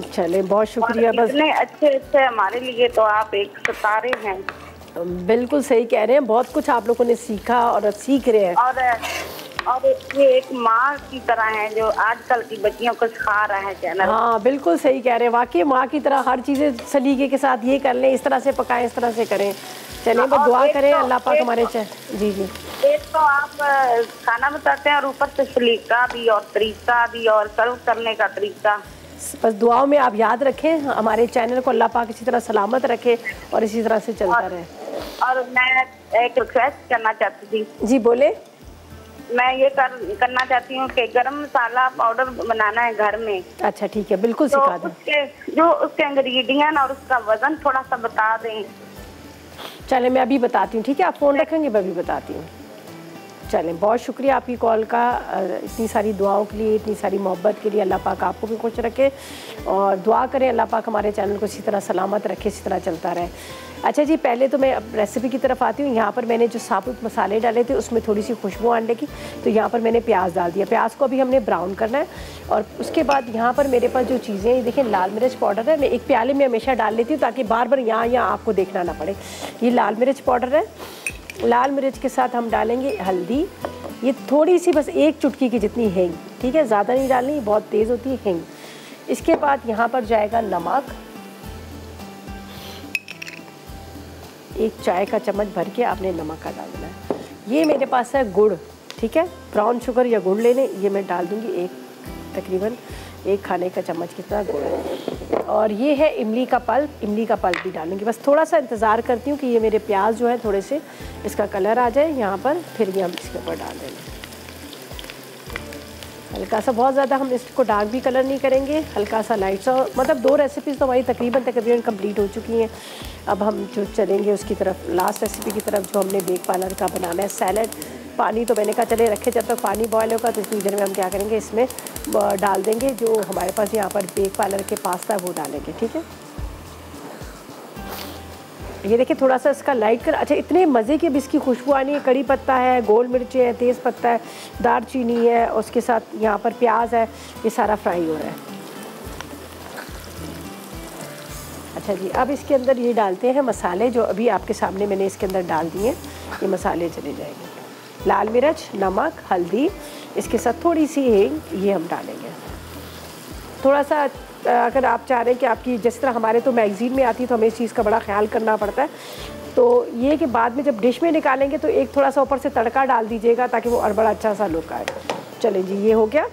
चले बहुत शुक्रिया। बस इतने अच्छे हमारे लिए तो आप एक सितारे हैं। बिल्कुल सही कह रहे हैं, बहुत कुछ आप लोगों ने सीखा और सीख रहे हैं। और ये एक माँ की तरह है जो आजकल की बच्चियों को सिखा रहा है चैनल। हाँ बिल्कुल सही कह रहे हैं, वाकई माँ की तरह हर चीज़ें सलीके के साथ ये कर लें, इस तरह से पकाएं, इस तरह से करें। चलें बस दुआ करें अल्लाह पाक हमारे जी जी। एक तो आप खाना बताते हैं और ऊपर से सलीका भी और तरीका भी और सर्व करने का तरीका। बस दुआओं में आप याद रखें, हमारे चैनल को अल्लाह पाक इसी तरह सलामत रखे और इसी तरह से चलता रहे। और मैं एक रिक्वेस्ट करना चाहती थी। जी बोले। मैं ये करना चाहती हूँ कि गरम मसाला पाउडर बनाना है घर में। अच्छा ठीक है, बिल्कुल सिखा दें। जो उसके इंग्रेडिएंट और उसका वजन थोड़ा सा बता दें। चले मैं अभी बताती हूँ, ठीक है। आप फ़ोन रखेंगे, मैं अभी बताती हूँ। चलें, बहुत शुक्रिया आपकी कॉल का, इतनी सारी दुआओं के लिए, इतनी सारी मोहब्बत के लिए। अल्लाह पाक आपको भी खुश रखे और दुआ करें अल्लाह पाक हमारे चैनल को इसी तरह सलामत रखे, इसी तरह चलता रहे। अच्छा जी, पहले तो मैं अब रेसिपी की तरफ आती हूँ। यहाँ पर मैंने जो साबुत मसाले डाले थे उसमें थोड़ी सी खुशबू आने की, तो यहाँ पर मैंने प्याज डाल दिया। प्याज को अभी हमने ब्राउन करना है और उसके बाद यहाँ पर मेरे पास जो चीज़ें हैं, देखें लाल मिर्च पाउडर है। मैं एक प्याले में हमेशा डाल लेती हूँ ताकि बार बार यहाँ आपको देखना ना पड़े। ये लाल मिर्च पाउडर है। लाल मिर्च के साथ हम डालेंगे हल्दी, ये थोड़ी सी बस एक चुटकी की जितनी हींग, ठीक है, ज़्यादा नहीं डालनी, बहुत तेज़ होती है हींग। इसके बाद यहाँ पर जाएगा नमक, एक चाय का चम्मच भर के आपने नमक का डालना है। ये मेरे पास है गुड़, ठीक है, ब्राउन शुगर या गुड़ ले लें। ये मैं डाल दूँगी तकरीबन एक खाने का चम्मच कितना गुड़ है। और ये है इमली का पल्प, इमली का पल्प भी डालूंगी। बस थोड़ा सा इंतज़ार करती हूँ कि ये मेरे प्याज जो है थोड़े से इसका कलर आ जाए यहाँ पर, फिर ये हम इसके ऊपर डाल देंगे हल्का सा। बहुत ज़्यादा हम इसको डार्क भी कलर नहीं करेंगे, हल्का सा लाइट सा। मतलब 2 रेसिपीज़ तो हमारी तकरीबन कंप्लीट हो चुकी हैं। अब हम जो चलेंगे उसकी तरफ, लास्ट रेसिपी की तरफ, जो हमने बेक पार्लर का बनाना है सैलड। पानी तो मैंने कहा चले रखे, जब तक पानी बॉयल होगा तो इतनी देर में हम क्या करेंगे, इसमें डाल देंगे जो हमारे पास यहाँ पर बेक पार्लर के पास्ता है वो डालेंगे, ठीक है। ये देखिए थोड़ा सा इसका लाइट कर। अच्छा, इतने मज़े की अब इसकी खुशबू आनी है। कड़ी पत्ता है, गोल मिर्ची है, तेज़ पत्ता है, दालचीनी है, उसके साथ यहाँ पर प्याज है, ये सारा फ्राई हो रहा है। अच्छा जी, अब इसके अंदर ये डालते हैं मसाले जो अभी आपके सामने मैंने इसके अंदर डाल दिए। ये मसाले चले जाएंगे, लाल मिर्च, नमक, हल्दी, इसके साथ थोड़ी सी हींग, ये हम डालेंगे। थोड़ा सा अगर आप चाह रहे हैं कि आपकी जिस तरह हमारे तो मैगज़ीन में आती है तो हमें इस चीज़ का बड़ा ख्याल करना पड़ता है, तो ये कि बाद में जब डिश में निकालेंगे तो एक थोड़ा सा ऊपर से तड़का डाल दीजिएगा ताकि वो और बड़ा अच्छा सा लुक आए। चलें जी, ये हो गया।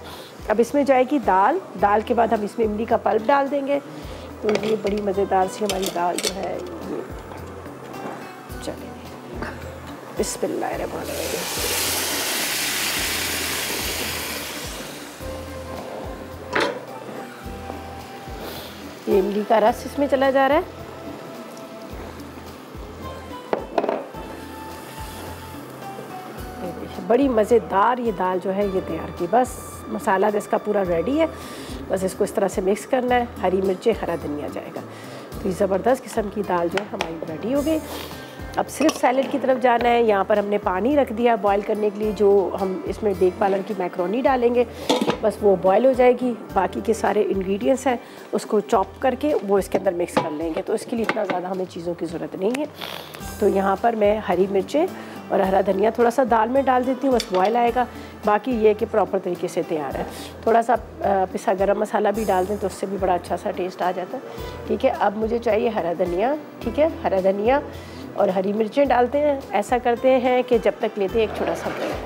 अब इसमें जाएगी दाल। दाल के बाद हम इसमें इमली का पल्प डाल देंगे। तो ये बड़ी मज़ेदार सी हमारी दाल जो है ये। चलें, बिस्मिल्लाहिर्रहमानिर्रहीम। ये इमली का रस इसमें चला जा रहा है। बड़ी मज़ेदार ये दाल जो है ये तैयार की। बस मसाला इसका पूरा रेडी है, बस इसको इस तरह से मिक्स करना है। हरी मिर्चें, हरा धनिया जाएगा, तो ये ज़बरदस्त किस्म की दाल जो है हमारी रेडी हो गई। अब सिर्फ सैलेड की तरफ जाना है। यहाँ पर हमने पानी रख दिया बॉईल करने के लिए, जो हम इसमें बेक पालर की मैक्रोनी डालेंगे, बस वो बॉईल हो जाएगी। बाकी के सारे इंग्रेडिएंट्स हैं उसको चॉप करके वो इसके अंदर मिक्स कर लेंगे, तो इसके लिए इतना ज़्यादा हमें चीज़ों की ज़रूरत नहीं है। तो यहाँ पर मैं हरी मिर्चें और हरा धनिया थोड़ा सा दाल में डाल देती हूँ, बस बॉयल आएगा। बाकी ये कि प्रॉपर तरीके से तैयार है। थोड़ा सा पिसा गरम मसाला भी डाल दें तो उससे भी बड़ा अच्छा सा टेस्ट आ जाता है। ठीक है, अब मुझे चाहिए हरा धनिया। ठीक है, हरा धनिया और हरी मिर्चें डालते हैं। ऐसा करते हैं कि जब तक लेते हैं एक छोटा सा ब्रेक।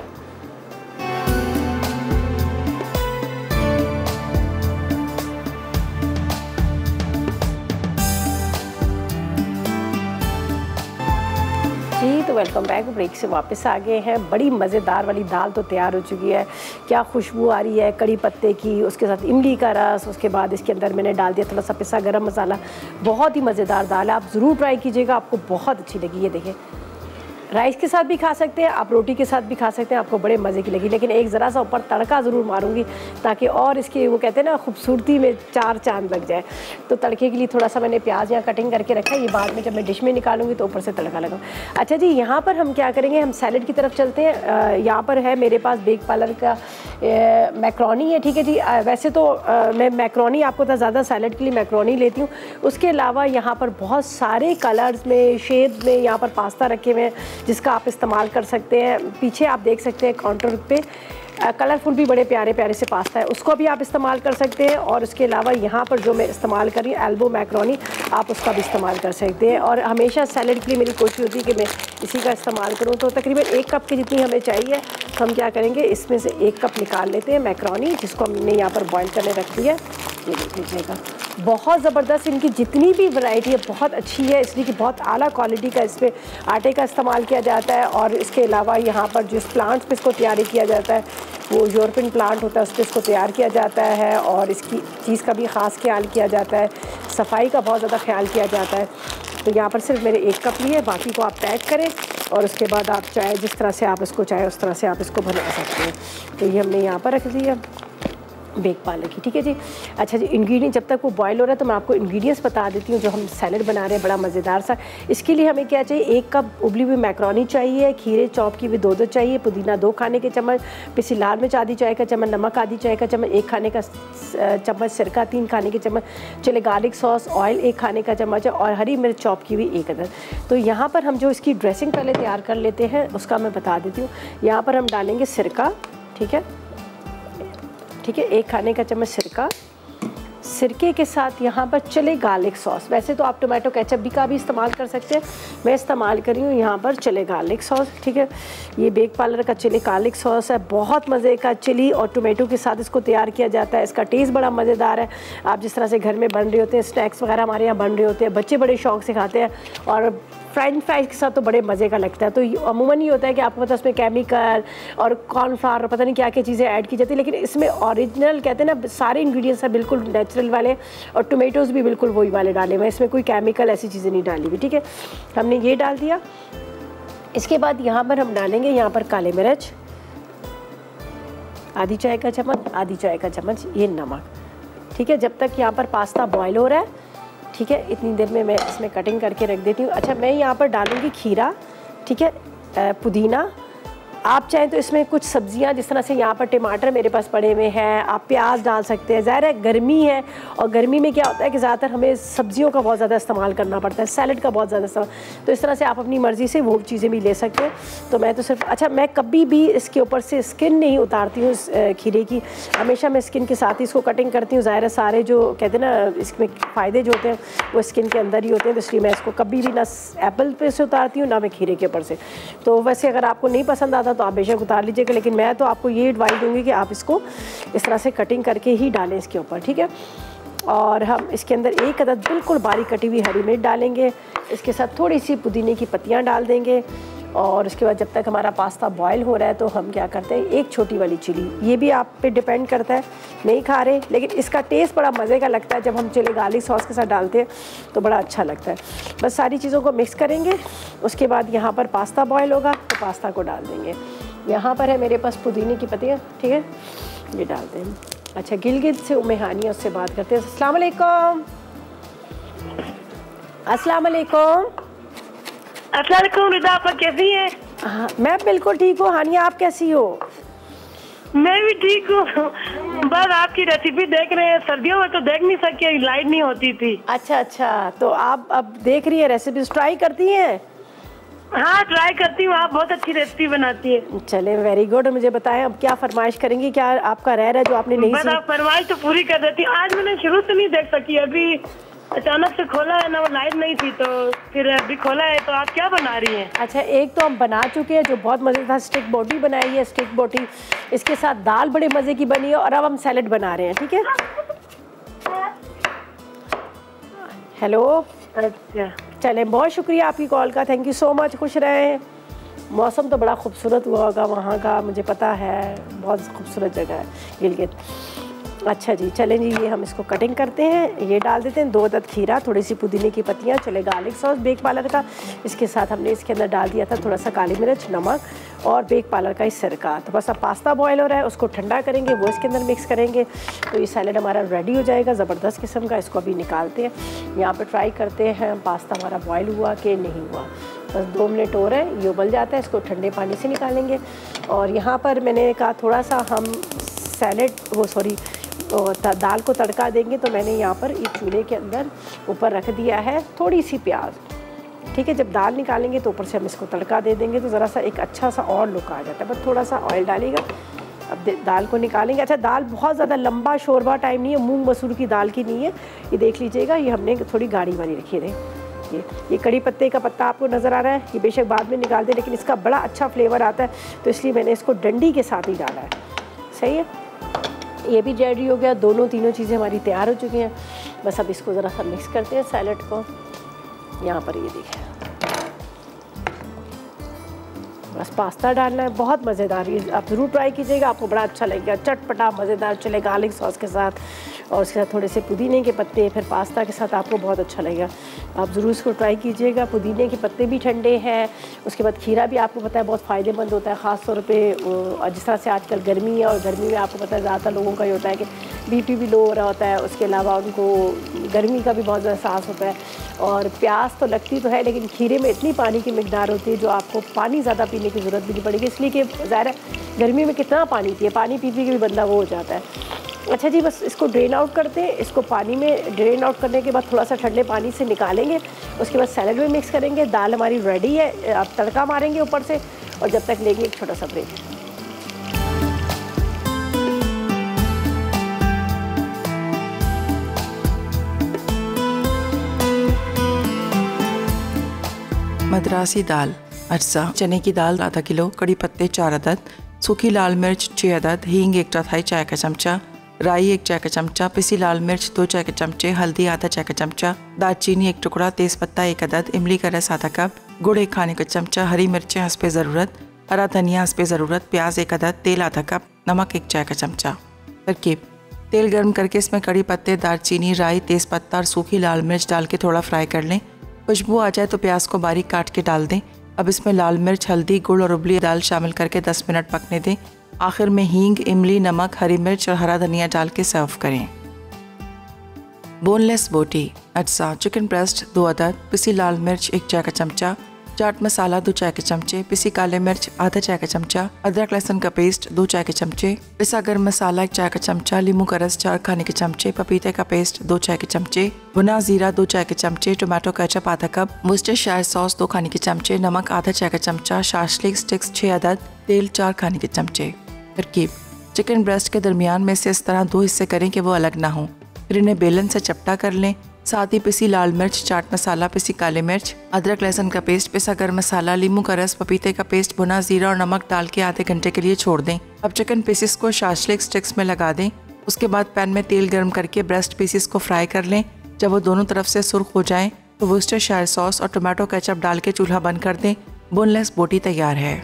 जी तो वेलकम बैक। ब्रेक से वापस आ गए हैं। बड़ी मज़ेदार वाली दाल तो तैयार हो चुकी है। क्या खुशबू आ रही है कड़ी पत्ते की, उसके साथ इमली का रस, उसके बाद इसके अंदर मैंने डाल दिया थोड़ा सा पिसा गरम मसाला। बहुत ही मज़ेदार दाल है, आप ज़रूर ट्राई कीजिएगा, आपको बहुत अच्छी लगी। ये देखिए, राइस के साथ भी खा सकते हैं आप, रोटी के साथ भी खा सकते हैं, आपको बड़े मज़े की लगी। लेकिन एक ज़रा सा ऊपर तड़का ज़रूर मारूंगी ताकि और इसकी वो कहते हैं ना खूबसूरती में चार चांद लग जाए। तो तड़के के लिए थोड़ा सा मैंने प्याज यहाँ कटिंग करके रखा है, ये बाद में जब मैं डिश में निकालूंगी तो ऊपर से तड़का लगाऊँ। अच्छा जी, यहाँ पर हम क्या करेंगे, हम सैलेड की तरफ चलते हैं। यहाँ पर है मेरे पास बेक पालर का मैक्रोनी है। ठीक है जी, वैसे तो मैं मैक्रोनी आपको तो ज़्यादा सैलेड के लिए मैक्रोनी लेती हूँ। उसके अलावा यहाँ पर बहुत सारे कलर्स में, शेड में यहाँ पर पास्ता रखे हुए हैं जिसका आप इस्तेमाल कर सकते हैं। पीछे आप देख सकते हैं काउंटर पे कलरफुल भी बड़े प्यारे प्यारे से पास्ता है, उसको भी आप इस्तेमाल कर सकते हैं। और उसके अलावा यहाँ पर जो मैं इस्तेमाल कर रही हूँ एल्बो मैक्रोनी, आप उसका भी इस्तेमाल कर सकते हैं। और हमेशा सैलेड के लिए मेरी कोशिश होती है कि मैं इसी का इस्तेमाल करूँ। तो तकरीबन 1 कप की जितनी हमें चाहिए, तो हम क्या करेंगे, इसमें से 1 कप निकाल लेते हैं मैक्रोनी, जिसको हमने यहाँ पर बॉयल करने रख दिया। ये देख लीजिएगा, बहुत ज़बरदस्त इनकी जितनी भी वैरायटी है बहुत अच्छी है, इसलिए कि बहुत आला क्वालिटी का इसमें आटे का इस्तेमाल किया जाता है। और इसके अलावा यहाँ पर जिस प्लांट्स पे इसको तैयारी किया जाता है वो यूरोपियन प्लांट होता है, उस पर इसको तैयार किया जाता है। और इसकी चीज़ का भी ख़ास ख्याल किया जाता है, सफाई का बहुत ज़्यादा ख्याल किया जाता है। तो यहाँ पर सिर्फ मेरे 1 कप लिए, बाकी को आप पैक करें और उसके बाद आप चाहे जिस तरह से आप इसको चाहे उस तरह से आप इसको बना सकते हैं। तो ये हमने यहाँ पर रख दिया बेक पालर की। ठीक है जी। अच्छा जी, इंग्रेडिएंट जब तक वो बॉयल हो रहा है तो मैं आपको इंग्रेडिएंट्स बता देती हूँ जो हम सैलेड बना रहे हैं, बड़ा मज़ेदार सा। इसके लिए हमें क्या चाहिए, 1 कप उबली हुई मैक्रोनी चाहिए, खीरे चॉप की हुई 2 चाहिए, पुदीना 2 खाने के चम्मच, पिसी लाल मिर्च आधी चाय का चम्मच, नमक आधी चाय का चम्मच, 1 खाने का चम्मच सिरका, 3 खाने के चम्मच चले गार्लिक सॉस, ऑयल 1 खाने का चम्मच है, और हरी मिर्च चॉप की हुई 1 अदद। तो यहाँ पर हम जो इसकी ड्रेसिंग पहले तैयार कर लेते हैं उसका मैं बता देती हूँ। यहाँ पर हम डालेंगे सिरका। ठीक है, 1 खाने का चम्मच सिरका। सिरके के साथ यहाँ पर चले गार्लिक सॉस, वैसे तो आप टोमेटो केचप भी का भी इस्तेमाल कर सकते हैं, मैं इस्तेमाल कर रही हूँ यहाँ पर चले गार्लिक सॉस। ठीक है, ये बेक पालर का चिली गार्लिक सॉस है, बहुत मज़े का चिली और टोमेटो के साथ इसको तैयार किया जाता है। इसका टेस्ट बड़ा मज़ेदार है। आप जिस तरह से घर में बन रहे होते हैं, स्नैक्स वगैरह हमारे यहाँ बन रहे होते हैं, बच्चे बड़े शौक से खाते हैं, और फ्रेंच फ्राइज के साथ तो बड़े मज़े का लगता है। तो अमूमन ये होता है कि आपको पता है उसमें केमिकल और कॉर्नफ्लावर पता नहीं क्या क्या चीज़ें ऐड की जाती है, लेकिन इसमें ओरिजिनल कहते हैं ना सारे इंग्रेडिएंट्स हैं बिल्कुल नेचुरल वाले, और टोमेटोज़ भी बिल्कुल वही वाले डाले हुए हैं, इसमें कोई केमिकल ऐसी चीज़ें नहीं डाली हुई। ठीक है, हमने ये डाल दिया। इसके बाद यहाँ पर हम डालेंगे यहाँ पर काले मिर्च आधी चाय का चम्मच, आधी चाय का चम्मच ये नमक। ठीक है, जब तक यहाँ पर पास्ता बॉयल हो रहा है, ठीक है, इतनी देर में मैं इसमें कटिंग करके रख देती हूँ। अच्छा, मैं यहाँ पर डालूँगी खीरा, ठीक है, पुदीना। आप चाहें तो इसमें कुछ सब्जियां, जिस तरह से यहाँ पर टमाटर मेरे पास पड़े हुए हैं, आप प्याज डाल सकते हैं। ज़ाहिर है गर्मी है, और गर्मी में क्या होता है कि ज़्यादातर हमें सब्जियों का बहुत ज़्यादा इस्तेमाल करना पड़ता है, सैलड का बहुत ज़्यादा इस्तेमाल, तो इस तरह से आप अपनी मर्ज़ी से वो चीज़ें भी ले सकते हैं। तो मैं तो सिर्फ, अच्छा, मैं कभी भी इसके ऊपर से स्किन नहीं उतारती हूँ खीरे की, हमेशा मैं स्किन के साथ ही इसको कटिंग करती हूँ। ज़ाहिर है सारे जो कहते हैं ना इसमें फ़ायदे जो होते हैं वो स्किन के अंदर ही होते हैं, तो इसलिए मैं इसको कभी भी ना एप्पल पे से उतारती हूँ ना मैं खीरे के ऊपर से। तो वैसे अगर आपको नहीं पसंद आता तो आप बेशक उतार लीजिएगा, लेकिन मैं तो आपको ये एडवाइस दूंगी कि आप इसको इस तरह से कटिंग करके ही डालें इसके ऊपर। ठीक है, और हम इसके अंदर 1 अदद बिल्कुल बारीक कटी हुई हरी मिर्च डालेंगे, इसके साथ थोड़ी सी पुदीने की पत्तियां डाल देंगे। और उसके बाद जब तक हमारा पास्ता बॉयल हो रहा है तो हम क्या करते हैं, 1 छोटी वाली चिली, ये भी आप पे डिपेंड करता है, नहीं खा रहे लेकिन इसका टेस्ट बड़ा मज़े का लगता है, जब हम चिली गार्लिक सॉस के साथ डालते हैं तो बड़ा अच्छा लगता है। बस सारी चीज़ों को मिक्स करेंगे, उसके बाद यहाँ पर पास्ता बॉयल होगा तो पास्ता को डाल देंगे। यहाँ पर है मेरे पास पुदीने की पत्तियाँ, ठीक है, ये डालते हैं। अच्छा, गिलगित से उम्मे हानिया उससे बात करते हैं। अस्सलाम वालेकुम। अस्सलाम वालेकुम। अस्सलाम वालेकुम रिदा, आप कैसी हैं? हाँ मैं बिल्कुल ठीक हूँ। हानिया आप कैसी हो? मैं भी ठीक हूँ, बस आपकी रेसिपी देख रहे हैं। सर्दियों में तो देख नहीं सके, लाइट नहीं होती थी। अच्छा अच्छा, तो आप अब देख रही है, रेसिपीज ट्राई करती हैं? हाँ ट्राई करती हूँ, आप बहुत अच्छी रेसिपी बनाती है। चले वेरी गुड। मुझे बताएं अब क्या फरमाइश करेंगी, क्या आपका रह रहा है जो आपने नहीं बस आप फरमाइश तो पूरी कर देती। आज मैंने शुरू से नहीं देख सकी, अभी अचानक से खोला है ना, वो लाइट नहीं थी तो फिर अभी खोला है। तो आप क्या बना रही हैं? अच्छा, एक तो हम बना चुके हैं जो बहुत मज़ेदार स्टिक बोटी बनाई है, स्टिक बोटी। इसके साथ दाल बड़े मज़े की बनी है और अब हम सैलेड बना रहे हैं। ठीक है, हेलो। अच्छा चलें, बहुत शुक्रिया आपकी कॉल का, थैंक यू सो मच। खुश रहें। मौसम तो बड़ा खूबसूरत हुआ होगा वहाँ का, मुझे पता है, बहुत खूबसूरत जगह है गिलगित। अच्छा जी, चलें जी, ये हम इसको कटिंग करते हैं। ये डाल देते हैं 2 अदद खीरा, थोड़ी सी पुदीने की पत्तियाँ, चले गार्लिक सॉस बेक पार्लर का। इसके साथ हमने इसके अंदर डाल दिया था थोड़ा सा काली मिर्च, नमक और बेक पार्लर का इस सिरका। तो बस अब पास्ता बॉयल हो रहा है, उसको ठंडा करेंगे, वो इसके अंदर मिक्स करेंगे, तो ये सैलेड हमारा रेडी हो जाएगा ज़बरदस्त किस्म का। इसको अभी निकालते हैं, यहाँ पर ट्राई करते हैं पास्ता हमारा बॉयल हुआ कि नहीं हुआ। बस 2 मिनट और है, ये उबल जाता है, इसको ठंडे पानी से निकालेंगे। और यहाँ पर मैंने कहा थोड़ा सा हम दाल को तड़का देंगे, तो मैंने यहाँ पर इस चूल्हे के अंदर ऊपर रख दिया है थोड़ी सी प्याज। ठीक है, जब दाल निकालेंगे तो ऊपर से हम इसको तड़का दे देंगे, तो ज़रा सा एक अच्छा सा और लुक आ जाता है। बस थोड़ा सा ऑयल डालिएगा। अब दाल को निकालेंगे। अच्छा, दाल बहुत ज़्यादा लंबा शोरबा टाइम नहीं है, मूंग मसूर की दाल की नहीं है, ये देख लीजिएगा। ये हमने थोड़ी गाढ़ी वाली रखी है। ये कड़ी पत्ते का पत्ता आपको नज़र आ रहा है, ये बेशक बाद में निकाल दें, लेकिन इसका बड़ा अच्छा फ्लेवर आता है, तो इसलिए मैंने इसको डंडी के साथ ही डाला है। सही है, ये भी रेडी हो गया। तीनों चीज़ें हमारी तैयार हो चुकी हैं। बस अब इसको ज़रा सा मिक्स करते हैं सैलेड को। यहाँ पर ये देखिए, बस पास्ता डालना है, बहुत मज़ेदार। ये आप ज़रूर ट्राई कीजिएगा, आपको बड़ा अच्छा लगेगा, चटपटा मज़ेदार चले गार्लिक सॉस के साथ, और उसके साथ थोड़े से पुदीने के पत्ते, फिर पास्ता के साथ आपको बहुत अच्छा लगेगा। आप ज़रूर इसको ट्राई कीजिएगा। पुदीने के पत्ते भी ठंडे हैं, उसके बाद खीरा भी आपको पता है बहुत फ़ायदेमंद होता है, ख़ास तौर पे जिस तरह से आजकल गर्मी है, और गर्मी में आपको पता है ज़्यादातर लोगों का ये होता है कि बीपी भी लो हो रहा होता है, उसके अलावा उनको गर्मी का भी बहुत ज़्यादा एहसास होता है। और प्यास तो लगती तो है, लेकिन खीरे में इतनी पानी की मिकदार होती है जो आपको पानी ज़्यादा पीने की ज़रूरत भी नहीं पड़ेगी, इसलिए कि ज़ाहिर है गर्मी में कितना पानी पिए, पानी पी के भी बंदा वो हो जाता है। अच्छा जी, बस इसको ड्रेन आउट करते हैं। इसको पानी में ड्रेन आउट करने के बाद थोड़ा सा ठंडे पानी से निकालेंगे, उसके बाद सैलेड में मिक्स करेंगे। दाल हमारी रेडी है, अब तड़का मारेंगे ऊपर से, और जब तक लेंगे एक छोटा सा ब्रेक। मद्रासी दाल, अरसा, चने की दाल आधा किलो, कड़ी पत्ते 4 अदद, सूखी लाल मिर्च 6 अदद, हींग 1/4 चाय का चमचा, राई 1 चाय का चमचा, पिसी लाल मिर्च 2 चाय के चमचे, हल्दी आधा चाय का चमचा, दालचीनी 1 टुकड़ा, तेज़पत्ता 1 अदद, इमली का रस आधा कप, गुड़ 1 खाने का चमचा, हरी मिर्चें हस्बे ज़रूरत, हरा धनिया हस्बे ज़रूरत, प्याज 1 अदद, तेल आधा कप, नमक 1 चाय का चमचा। तरकीब: तेल गर्म करके इसमें कड़ी पत्ते, दालचीनी, राई, तेज़पत्ता और सूखी लाल मिर्च डाल के थोड़ा फ्राई कर लें। खुशबू आ जाए तो प्याज को बारीक काट के डाल दें। अब इसमें लाल मिर्च, हल्दी, गुड़ और उबली दाल शामिल करके 10 मिनट पकने दें। आखिर में हींग, इमली, नमक, हरी मिर्च और हरा धनिया डाल के सर्व करें। बोनलेस बोटी, अज्जा, चिकन ब्रेस्ट 2 अदद, पिसी लाल मिर्च 1 चाय का चमचा, चाट मसाला 2 चाय के चमचे, पिसी काले मिर्च आधा चाय का चमचा, अदरक लहसुन का पेस्ट 2 चाय के चमचे, पिसा गर्म मसाला 1 चाय का चमचा, नींबू का रस 4 खाने के चमचे, पपीते का पेस्ट 2 चाय के चमचे, भुना जीरा 2 चाय के चमचे, टोमेटो केचप आधा कप, वर्सेस्टरशायर सॉस 2 खाने के चमचे, नमक आधा चाय का चमचा, शाशलिक स्टिक्स 6 अदद, तेल 4 खाने के चमचे। तरकीब: चिकन ब्रेस्ट के दरमियान में से इस तरह 2 हिस्से करें कि वो अलग ना हो, फिर इन्हें बेलन से चपटा कर लें। साथ ही पिसी लाल मिर्च, चाट मसाला, पिसी काले मिर्च, अदरक लहसुन का पेस्ट, पिसा गर्म मसाला, नींबू का रस, पपीते का पेस्ट, भुना जीरा और नमक डाल के आधे घंटे के लिए छोड़ दें। अब चिकन पीसेस को शाशलिक स्टिक्स में लगा दें। उसके बाद पैन में तेल गर्म करके ब्रेस्ट पीसेस को फ्राई कर लें। जब वो दोनों तरफ से सुर्ख हो जाएं तो वर्सेस्टरशायर सॉस और टोमेटो केचप डाल के चूल्हा बंद कर दें। बोनलेस बोटी तैयार है।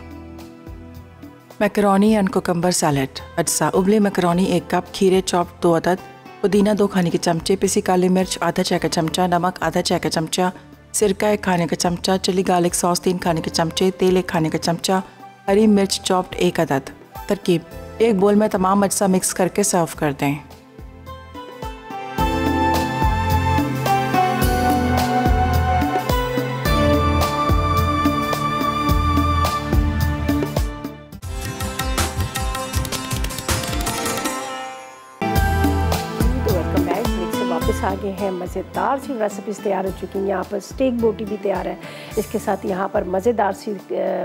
मैकरोनी एंड कुकम्बर सैलेड, अज्जा, उबले मैकरोनी 1 कप, खीरे चॉप 2 अदद, पुदीना 2 खाने के चमचे, पिसी काली मिर्च आधा चाय का चमचा, नमक आधा चाय का चमचा, सिरका 1 खाने का चमचा, चिली गार्लिक सॉस 3 खाने के चमचे, तेल 1 खाने का चमचा, हरी मिर्च चॉप्ड 1 अदद। तरकीब: एक बोल में तमाम अज्जा मिक्स करके सर्व कर दें। मज़ेदार सी रेसिपीज़ तैयार हो चुकी हैं। यहाँ पर स्टेक बोटी भी तैयार है, इसके साथ यहाँ पर मज़ेदार सी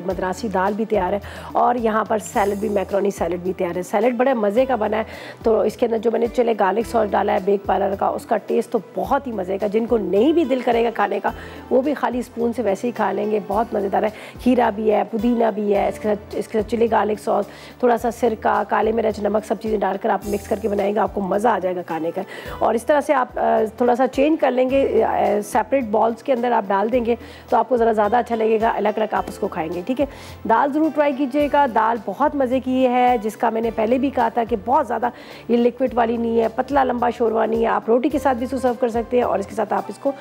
मद्रासी दाल भी तैयार है, और यहाँ पर सैलड भी, मैक्रोनी सैलड भी तैयार है। सैलड बड़े मज़े का बना है, तो इसके अंदर जो मैंने चले गार्लिक सॉस डाला है बेक पार्लर का, उसका टेस्ट तो बहुत ही मज़े का। जिनको नहीं भी दिल करेगा खाने का, वो भी खाली स्पून से वैसे ही खा लेंगे, बहुत मज़ेदार है। खीरा भी है, पुदीना भी है, इसके साथ चिली गार्लिक सॉस, थोड़ा सा सिरका, काले मिर्च, नमक, सब चीज़ें डालकर आप मिक्स करके बनाएंगे, आपको मज़ा आ जाएगा खाने का। और इस तरह से आप थोड़ा सा चेंज कर लेंगे, सेपरेट बॉल्स के अंदर आप डाल देंगे तो आपको ज़रा ज़्यादा अच्छा लगेगा, अलग अलग आप उसको खाएंगे। ठीक है, दाल ज़रूर ट्राई कीजिएगा। दाल बहुत मज़े की है, जिसका मैंने पहले भी कहा था कि बहुत ज़्यादा ये लिक्विड वाली नहीं है, पतला लंबा शोरवा नहीं है। आप रोटी के साथ भी इसको सर्व कर सकते हैं, और इसके साथ आप इसको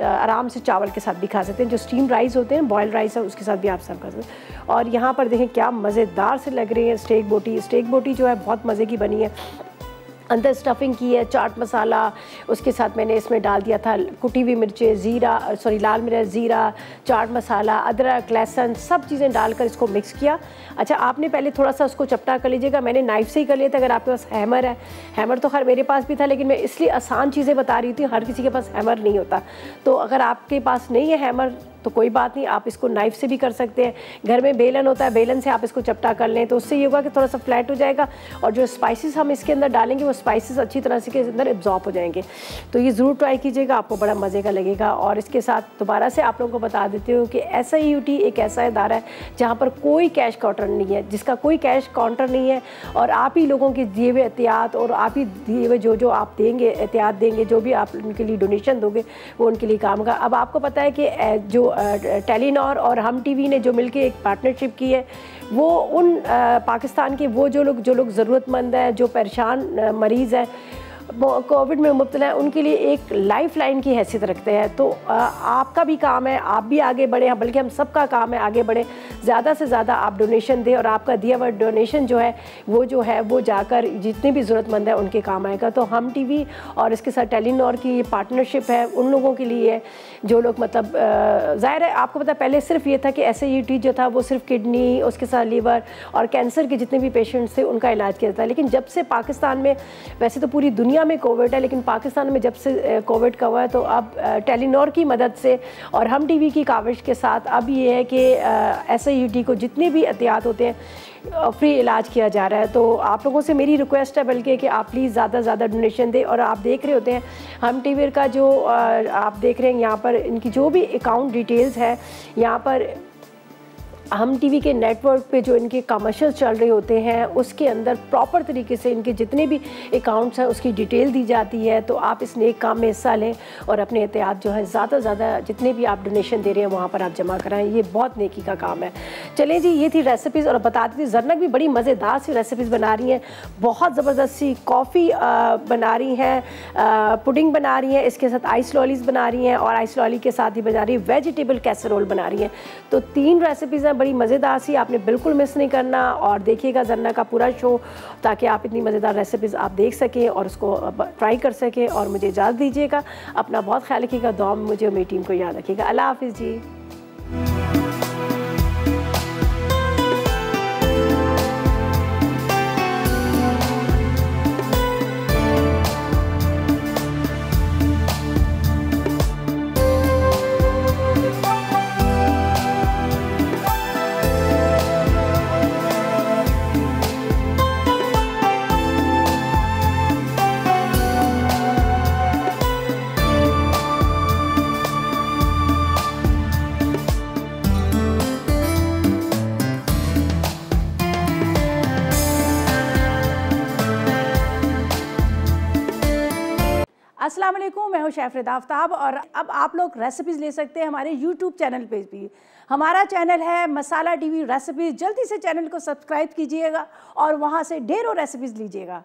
आराम से चावल के साथ भी खा सकते हैं। जो स्टीम राइस होते हैं, बॉयल्ड राइस है, उसके साथ भी आप सर्व कर सकते हैं। और यहाँ पर देखें क्या मज़ेदार से लग रही है स्टेक बोटी। स्टेक बोटी जो है बहुत मज़े की बनी है, अंदर स्टफिंग की है, चाट मसाला, उसके साथ मैंने इसमें डाल दिया था कुटी हुई मिर्चें, लाल मिर्च, ज़ीरा, चाट मसाला, अदरक, लहसुन, सब चीज़ें डालकर इसको मिक्स किया। अच्छा, आपने पहले थोड़ा सा उसको चपटा कर लीजिएगा, मैंने नाइफ़ से ही कर लिया था। अगर आपके पास हैमर है, हैमर तो खैर मेरे पास भी था, लेकिन मैं इसलिए आसान चीज़ें बता रही थी, हर किसी के पास हैमर नहीं होता। तो अगर आपके पास नहीं है हैमर तो कोई बात नहीं, आप इसको नाइफ़ से भी कर सकते हैं। घर में बेलन होता है, बेलन से आप इसको चपटा कर लें, तो उससे ये होगा कि थोड़ा सा फ्लैट हो जाएगा, और जो स्पाइसेस हम इसके अंदर डालेंगे वो स्पाइसेस अच्छी तरह से के अंदर एब्जॉर्ब हो जाएंगे। तो ये ज़रूर ट्राई कीजिएगा, आपको बड़ा मज़े का लगेगा। और इसके साथ दोबारा से आप लोगों को बता देती हूँ कि SIUT एक ऐसा इदारा है जहाँ पर कोई कैश काउंटर नहीं है, जिसका कोई कैश काउंटर नहीं है, और आप ही लोगों के दिए हुए एहतियात और आप ही दिए हुए जो आप देंगे, एहतियात देंगे, जो भी आप उनके लिए डोनेशन दोगे वो उनके लिए काम का। अब आपको पता है कि जो टेलीनॉर और हम टीवी ने जो मिलके एक पार्टनरशिप की है, वो उन पाकिस्तान के वो जो लोग ज़रूरतमंद हैं, जो परेशान मरीज़ हैं, कोविड में मुब्तला है, उनके लिए एक लाइफ लाइन की हैसियत रखते हैं। तो आपका भी काम है, आप भी आगे बढ़े, बल्कि हम सबका काम है आगे बढ़े, ज़्यादा से ज़्यादा आप डोनेशन दें, और आपका दिया हुआ डोनेशन जो है वो जाकर जितने भी ज़रूरतमंद है उनके काम आएगा। तो हम टीवी और इसके साथ टेलीनॉर की ये पार्टनरशिप है उन लोगों के लिए है जो लोग मतलब ज़ाहिर है आपको पता है पहले सिर्फ ये था कि SIUT जो था वो सिर्फ किडनी, उसके साथ लीवर और कैंसर के जितने भी पेशेंट्स थे उनका इलाज किया था। लेकिन जब से पाकिस्तान में, वैसे तो पूरी दुनिया में कोविड है, लेकिन पाकिस्तान में जब से कोविड का हुआ है, तो अब टेलीनॉर की मदद से और हम टीवी की काविश के साथ अब ये है कि SIUT को जितने भी एहतियात होते हैं फ्री इलाज किया जा रहा है। तो आप लोगों से मेरी रिक्वेस्ट है बल्कि कि आप प्लीज़ ज़्यादा से ज़्यादा डोनेशन दें। और आप देख रहे होते हैं हम टीवी का जो आप देख रहे हैं यहाँ पर इनकी जो भी अकाउंट डिटेल्स है, यहाँ पर हम टीवी के नेटवर्क पे जो इनके कमर्शियल चल रहे होते हैं उसके अंदर प्रॉपर तरीके से इनके जितने भी अकाउंट्स हैं उसकी डिटेल दी जाती है। तो आप इस नेक काम में हिस्सा लें और अपने एहतियात जो है ज़्यादा से ज़्यादा जितने भी आप डोनेशन दे रहे हैं वहाँ पर आप जमा कराएं, ये बहुत नेकी का काम है। चलें जी, ये थी रेसिपीज़। और बताती थी ज़रनक भी बड़ी मज़ेदार सी रेसिपीज़ बना रही हैं, बहुत ज़बरदस्त सी कॉफ़ी बना रही हैं, पुडिंग बना रही हैं, इसके साथ आइस लॉलीज़ बना रही हैं, और आइस लॉली के साथ ही बना रही है वेजिटेबल कैसरोल बना रही हैं। तो 3 रेसिपीज़ हैं बड़ी मज़ेदार सी, आपने बिल्कुल मिस नहीं करना। और देखिएगा ज़रना का पूरा शो ताकि आप इतनी मज़ेदार रेसिपीज़ आप देख सकें और उसको ट्राई कर सकें। और मुझे इजाज़त दीजिएगा, अपना बहुत ख्याल रखिएगा, दुआ में मुझे और मेरी टीम को याद रखिएगा। अल्लाह हाफ़िज़ जी। अस्सलाम वालेकुम, मैं हूं शेफ रिदा आफ्ताब। और अब आप लोग रेसिपीज़ ले सकते हैं हमारे यूट्यूब चैनल पे भी। हमारा चैनल है मसाला टीवी रेसिपीज़। जल्दी से चैनल को सब्सक्राइब कीजिएगा और वहां से ढेरों रेसिपीज़ लीजिएगा।